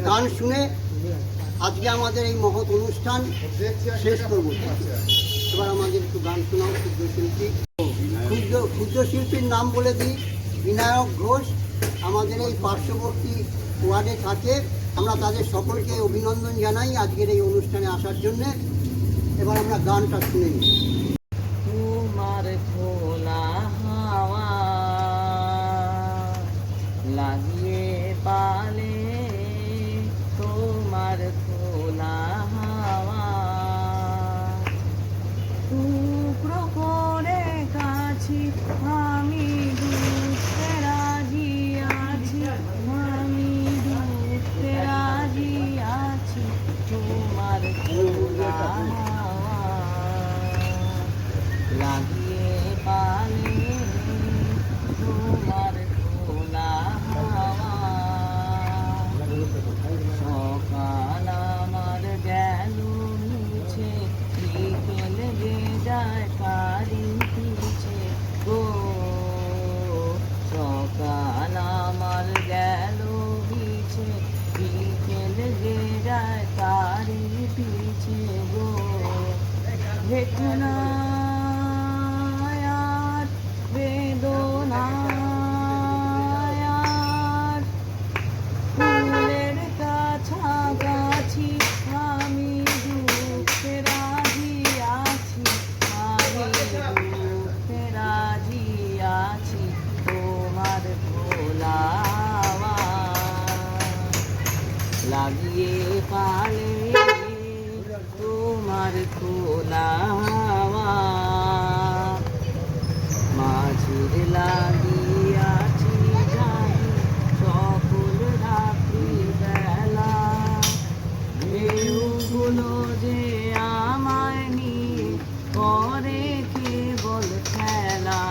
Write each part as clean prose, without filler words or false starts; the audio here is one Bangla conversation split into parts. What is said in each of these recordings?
গান শুনে আজকে আমাদের এই মহৎ অনুষ্ঠান শেষ করব। এবার আমাদের একটু গান শোনাও ক্ষুদ্র শিল্পী। ক্ষুদ্র শিল্পীর নাম বলে দিই, বিনায়ক ঘোষ আমাদের এই পার্শ্ববর্তী ওয়ার্ডে থাকে। আমরা তাদের সকলকে অভিনন্দন জানাই আজকের এই অনুষ্ঠানে আসার জন্যে। এবার আমরা গানটা শুনে নিই। তোমার খোলা হাওয়া লাগিয়ে পালে, তোমার খোলা হাওয়া টুকরো করে কাছি আমি ডুবতে রাজি আছি, আমি ডুবতে রাজি আছি। তোমার খোলা লাগিয়ে পালে, তোমার খোলা হাওয়া সকাল আমার গেল মিছে, বিকেল যে যায় কারি পিছে গো। সকাল আমার গেল মিছে, বিকেল যে যায় কারি পিছে গো। ভেটনা ফুলের কাছাকাছি আমি ডুবতে রাজি আছি, আমি ডুবতে রাজি আছি। তোমার খোলা হাওয়া লাগিয়ে পালে, তোমার খোলা হাওয়া মাঝির লাগিয়াছি জানি সকল রাত্রি বেলা। ঢেউগুলো যে আমায় নিয়ে করে কেবল খেলা,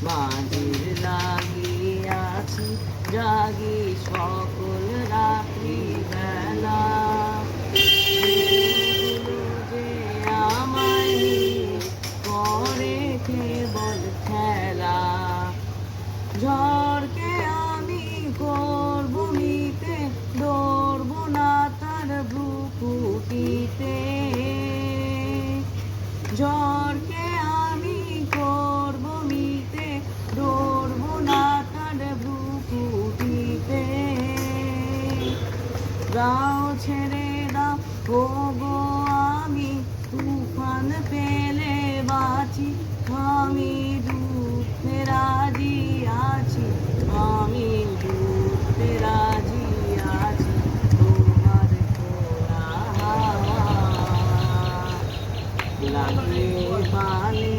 মাঝির লাগিয়াছি জাগি সকল রাত্রি বেলা। কেবল খেলা ঝড়কে আমি করব মিতে, দৌড়ব না তার ভ্রুকুটিতে। ঝড়কে আমি করব মিতে, দৌড়ব না তার ভ্রুকুটিতে। গাও ছেড়ে দাও ও গো আমি তুফান পেলে বাঁচি, আমি ডুবতে রাজি আছি, আমি ডুবতে রাজি আছি। তোমার খোলা হাওয়া লাগিয়ে পালে,